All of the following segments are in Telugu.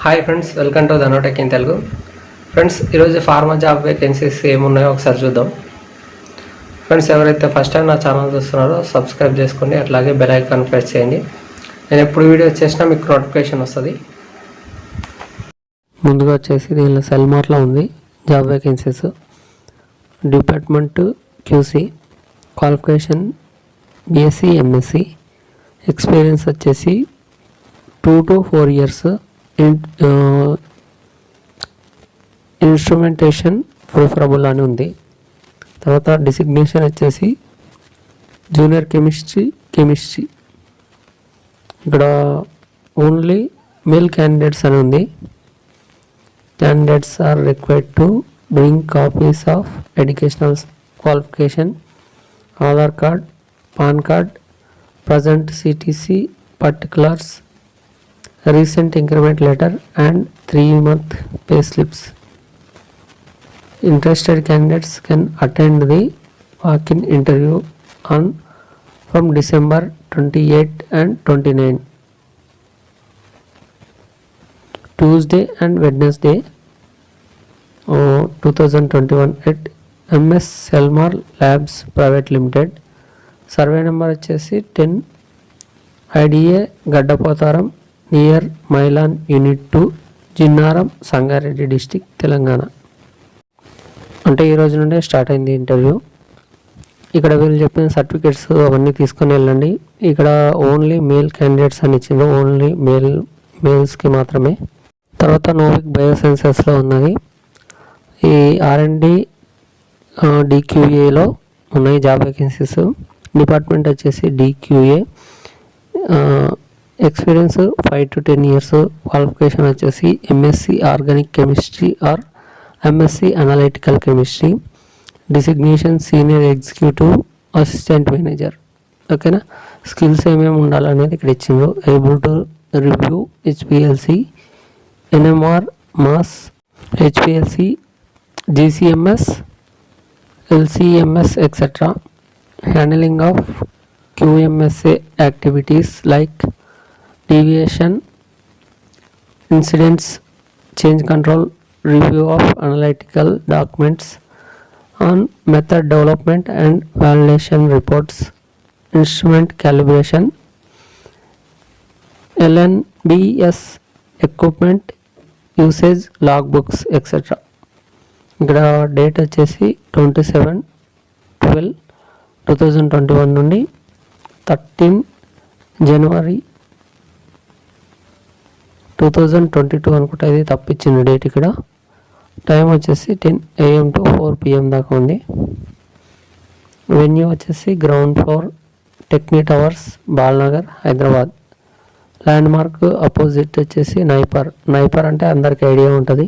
Hi friends, welcome to Dhanotech in Telugu. Friends, ఈరోజు ఫార్మా జాబ్ వేకెన్సీస్ ఏమున్నాయో ఒకసారి చూద్దాం. ఫ్రెండ్స్, ఎవరైతే ఫస్ట్ టైం నా ఛానల్ చూస్తున్నారో సబ్స్క్రైబ్ చేసుకోండి, అట్లాగే బెల్ ఐకాన్ ప్రెస్ చేయండి. నేను ఎప్పుడు వీడియో చేసినా మీకు నోటిఫికేషన్ వస్తుంది. ముందుగా వచ్చేసి దీనిలో సెల్మార్లో ఉంది job vacancies. Department QC, qualification BSc MSc, experience వచ్చేసి 2 to 4 years, ఇన్స్ట్రుమెంటేషన్ ప్రిఫరబుల్ అని ఉంది. తర్వాత డిసిగ్నేషన్ వచ్చేసి జూనియర్ కెమిస్ట్రీ. ఇక్కడ ఓన్లీ మేల్ క్యాండిడేట్స్ అని ఉంది. Candidates are required to bring copies of educational qualification, Aadhaar card, PAN card, present CTC particulars, recent increment letter and 3-month pay slips. Interested candidates can attend the walk-in interview from December 28 and 29, Tuesday and Wednesday 2021 at MS Selmar Labs Private Limited. Survey number వచ్చేసి 10 IDA Gaddapotharam near Mylan unit 2, Jinnaram, Sangareddy district, Telangana. అంటే ఈ రోజు నుండే స్టార్ట్ అయింది ఇంటర్వ్యూ. ఇక్కడ వీళ్ళు చెప్పిన సర్టిఫికేట్స్ అవన్నీ తీసుకొని వెళ్ళండి. ఇక్కడ ఓన్లీ మేల్ క్యాండిడేట్స్ అని ఇచ్చింది, ఓన్లీ మేల్స్కి మాత్రమే. తర్వాత నోవిక్ బయోసైన్సెస్లో ఉన్నది. ఈ R&D DQAలో ఉన్నాయి జాబ్ వేకెన్సీస్. డిపార్ట్మెంట్ వచ్చేసి DQA. Experience 5 to 10 years. Qualification వచ్చేసి MSc organic chemistry or MSc analytical chemistry. Designation senior executive assistant manager. ఓకేనా. స్కిల్స్ ఏమేమి ఉండాలనేది ఇక్కడ ఇచ్చిండ్రు. Able to review HPLC, NMR, mass, HPLC, GCMS, LCMS, etc. Handling of QMSA activities like deviation, incidents, change control, review of analytical documents on method development and validation reports, instrument calibration, LNBS equipment usage logbooks, etc. ఇక్కడ డేట్ వచ్చేసి 27/12/2021 నుండి 13 January 2022 అనుకుంటా. ఇది తప్పించిన డేట్. ఇక్కడ టైం వచ్చేసి 10 AM to 4 PM దాకా ఉంది. వెన్యూ వచ్చేసి ground floor, Techni Towers, Balanagar, Hyderabad. Landmark opposite వచ్చేసి నైపర్ అంటే అందరికి ఐడియా ఉంటుంది.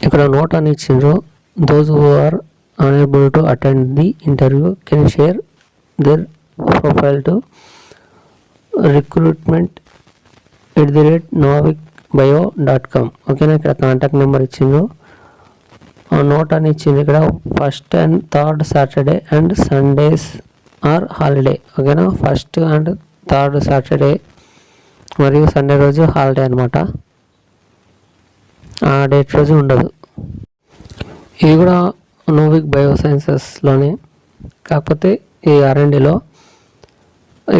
ఇక్కడ నోట్ అని ఇచ్చిండ్రు. Those who are unable to attend the interview can share their profile to recruitment@novicbio.com. ఓకేనా. ఇక్కడ కాంటాక్ట్ నెంబర్ ఇచ్చిండ్రు. నోట్ అని ఇచ్చింది. ఇక్కడ 1st and 3rd Saturday and Sundays are holiday. ఓకేనా. 1st and 3rd సాటర్డే మరియు సండే రోజు హాలిడే అనమాట. ఆ డేట్ రోజు ఉండదు. ఇది కూడా నోవిక్ బయోసైన్సెస్లోనే, కాకపోతే ఈ R&Dలో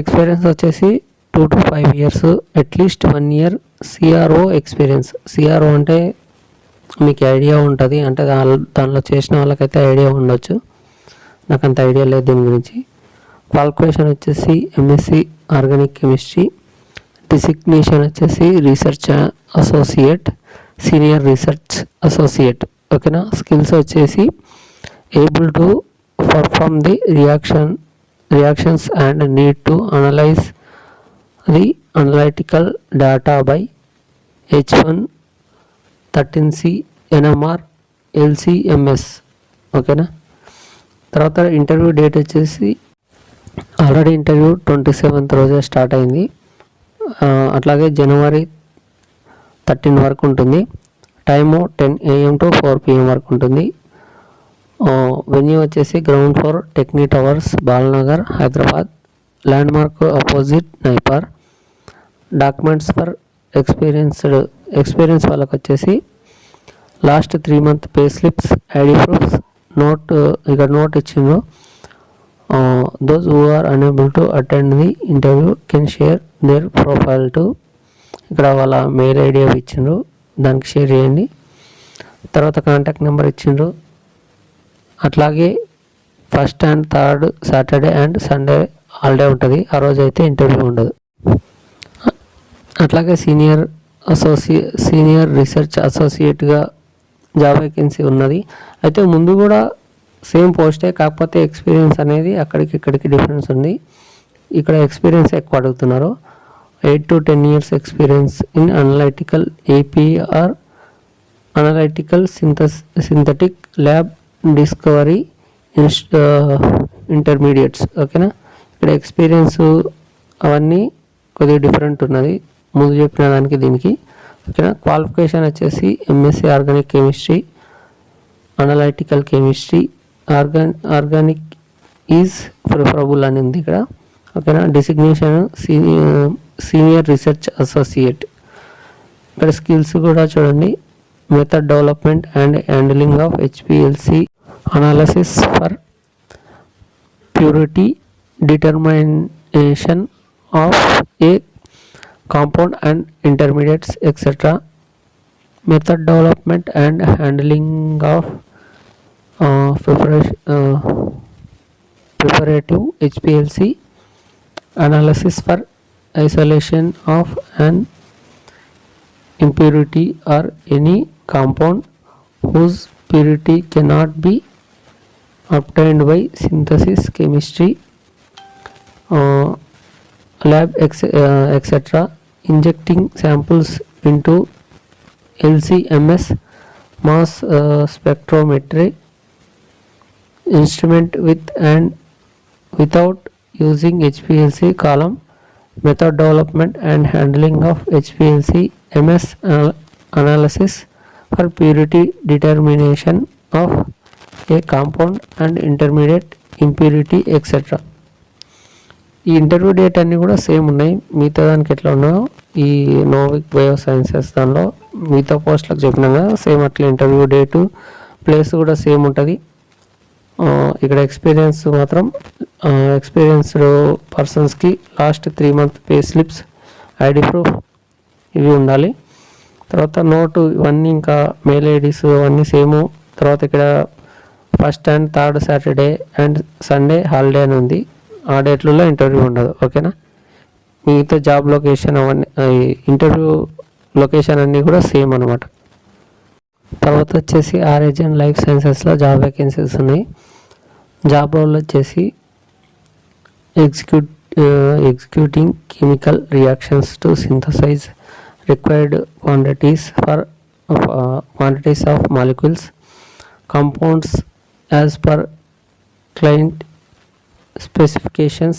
ఎక్స్పీరియన్స్ వచ్చేసి 2 to 5 years, at least 1 year CRO experience. CRO అంటే మీకు ఐడియా ఉంటుంది, అంటే దానిలో చేసిన వాళ్ళకైతే ఐడియా ఉండొచ్చు. నాకు అంత ఐడియా లేదు దీని గురించి. క్వాలిఫికేషన్ వచ్చేసి MSc ఆర్గానిక్ కెమిస్ట్రీ. డిసిగ్నేషన్ వచ్చేసి research associate, senior research associate. ఓకేనా. స్కిల్స్ వచ్చేసి able to perform the reactions and need to analyze the analytical data by H113C, NMR, LCMS. ఓకేనా. తర్వాత ఇంటర్వ్యూ డేట్ వచ్చేసి ఆల్రెడీ ఇంటర్వ్యూ 27th రోజే స్టార్ట్ అయింది. అట్లాగే January 13 వరకు ఉంటుంది. టైము 10 AM to 4 PM వరకు ఉంటుంది. వెన్యూ వచ్చేసి ground floor, Techni Towers, Balanagar, Hyderabad. Landmark opposite NIPER. Documents for experienced experience వాళ్ళకి వచ్చేసి last 3 month pay slips, ID proofs, note ఇక్కడ నోట్ ఇచ్చిండ్రు. Those who are unable to attend the interview can share their profile to, ఇక్కడ వాళ్ళ మెయిల్ ఐడి ఇచ్చిండ్రు, దానికి షేర్ చేయండి. తర్వాత కాంటాక్ట్ నెంబర్ ఇచ్చిండ్రు. అట్లాగే 1st and 3rd Saturday and Sunday holiday ఉంటుంది, ఆ రోజు అయితే ఇంటర్వ్యూ ఉండదు. అట్లాగే సీనియర్ రీసెర్చ్ అసోసియేట్గా జాబ్ వేకెన్సీ ఉన్నది. అయితే ముందు కూడా సేమ్ పోస్టే, కాకపోతే ఎక్స్పీరియన్స్ అనేది అక్కడికి ఇక్కడికి డిఫరెన్స్ ఉంది. ఇక్కడ ఎక్స్పీరియన్స్ ఎక్కువ అడుగుతున్నారు. 8 to 10 years experience in analytical APR analytical synthetic lab discovery intermediates. ఓకేనా, ఇక్కడ ఎక్స్పీరియన్స్ అవన్నీ కొద్దిగా డిఫరెంట్ ఉన్నది ముందు చెప్పిన దానికి దీనికి. ఓకేనా, క్వాలిఫికేషన్ వచ్చేసి MSc organic chemistry, analytical chemistry, organic is preferable అని ఉంది ఇక్కడ. ఓకేనా, డిసిగ్నేషన్ సీనియర్ రీసెర్చ్ అసోసియేట్. ఇక్కడ స్కిల్స్ కూడా చూడండి, method development and handling of HPLC, analysis for purity, determination of a compound and intermediates etc. Method development and handling of preparative HPLC, analysis for isolation of an impurity or any compound whose purity cannot be obtained by synthesis chemistry, lab etc. Injecting samples into LC-MS mass spectrometry instrument with and without using HPLC column. Method development and handling of HPLC MS analysis for purity determination of a compound and intermediate impurity etc. ఈ ఇంటర్వ్యూ డేట్ అన్నీ కూడా సేమ్ ఉన్నాయి, మిగతా దానికి ఎట్లా ఉన్నాయో ఈ నోవిక్ బయో సైన్సెస్ దానిలో మిగతా పోస్టులకు చెప్పినాం కదా సేమ్ అట్లా ఇంటర్వ్యూ డేటు ప్లేస్ కూడా సేమ్ ఉంటుంది. ఇక్కడ ఎక్స్పీరియన్స్ మాత్రం ఎక్స్పీరియన్స్డ్ పర్సన్స్కి last 3 month pay slips, ID proof ఇవి ఉండాలి. తర్వాత నోటు ఇవన్నీ ఇంకా మెయిల్ ఐడీస్ అవన్నీ సేము. తర్వాత ఇక్కడ 1st and 3rd Saturday and Sunday holiday అని ఉంది, ఆ డేట్లలో ఇంటర్వ్యూ ఉండదు. ఓకేనా, మిగతా జాబ్ లొకేషన్ అవన్నీ ఇంటర్వ్యూ లొకేషన్ అన్నీ కూడా సేమ్ అనమాట. తర్వాత వచ్చేసి ఆర్ఎజ్ అండ్ లైఫ్ సైన్సెస్లో జాబ్ వేకెన్సీస్ ఉన్నాయి. జాబ్ రోల్ వచ్చేసి executing chemical reactions to synthesize required quantities of molecules, compounds as per client specifications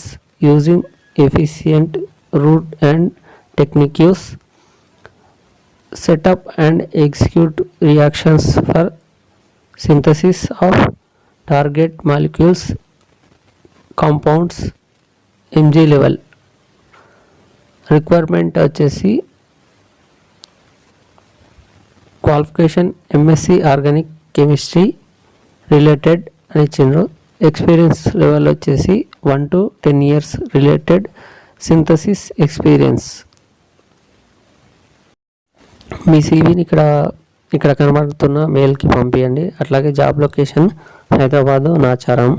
using efficient route and techniques. Set up and execute reactions for synthesis of target molecules, compounds, mg level. Requirement వచ్చేసి qualification MSc organic chemistry related అని ఇచ్చిండ్రు. ఎక్స్పీరియన్స్ లెవెల్ వచ్చేసి 1 to 10 years related synthesis experience. మీ సీవీని ఇక్కడ కనబడుతున్న మెయిల్కి పంపించండి. అట్లాగే job location Hyderabad Nacharam.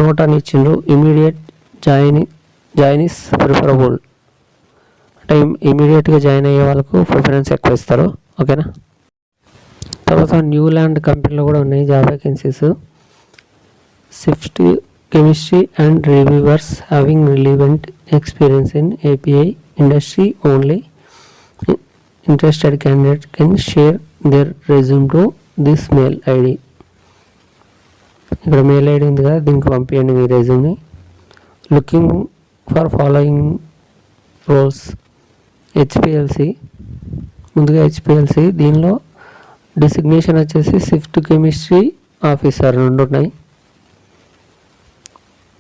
Note అని ఇచ్చిండ్రు, ఇమీడియట్ జాయిన్ ఇస్ ప్రిఫరబుల్, అంటే ఇమీడియట్గా జాయిన్ అయ్యే వాళ్ళకు ప్రిఫరెన్స్ ఎక్కువ ఇస్తారు. ఓకేనా, తర్వాత న్యూల్యాండ్ కంపెనీలో కూడా ఉన్నాయి job vacancies. Shift chemistry and reviewers having relevant experience in API industry only. Interested candidate can share their resume to this mail ID. ఇక్కడ మెయిల్ ఐడి ఉంది కదా, దీనికి పంపించండి మీ రెజ్యూమ్ని. Looking for following roles. HPLC, ముందుగా హెచ్పిఎల్సి, దీనిలో డిసిగ్నేషన్ వచ్చేసి షిఫ్ట్ కెమిస్ట్రీ ఆఫీసర్ 2 ఉన్నాయి.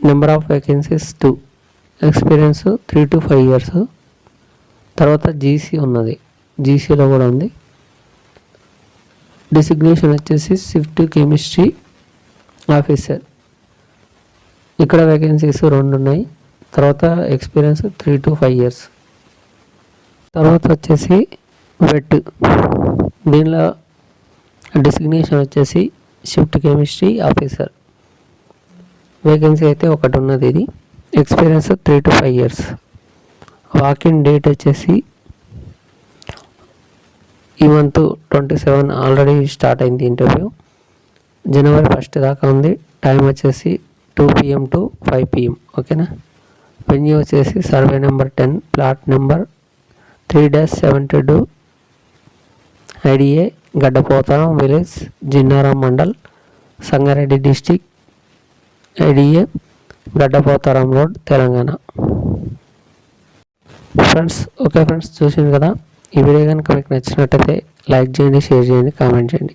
Number of vacancies 2, experience 3 to 5 years. తర్వాత జీసీ ఉన్నది, జీసీలో కూడా ఉంది. డిసిగ్నేషన్ వచ్చేసి షిఫ్ట్ కెమిస్ట్రీ ఆఫీసర్. ఇక్కడ వేకెన్సీస్ 2 ఉన్నాయి. తర్వాత ఎక్స్పీరియన్స్ 3 to 5 years. తర్వాత వచ్చేసి వెట్. దీనిలో డిసిగ్నేషన్ వచ్చేసి షిఫ్ట్ కెమిస్ట్రీ ఆఫీసర్. వేకెన్సీ అయితే ఒకటి ఉన్నది. ఇది experience 3 to 5 years. Walk-in date వచ్చేసి ఈ మంత్ 27 ఆల్రెడీ స్టార్ట్ అయింది ఇంటర్వ్యూ. January 1 దాకా ఉంది. టైం వచ్చేసి 2 PM to 5 PM. ఓకేనా. వెన్యూ వచ్చేసి survey number 10 plot number 3-72 IDA Gaddapotharam village Jinnaram mandal Sangareddy district IDA Gaddapotharam road Telangana. Friends okay friends, చూసింది కదా. ఈ వీడియో కనుక మీకు నచ్చినట్టయితే లైక్ చేయండి, షేర్ చేయండి, కామెంట్ చేయండి.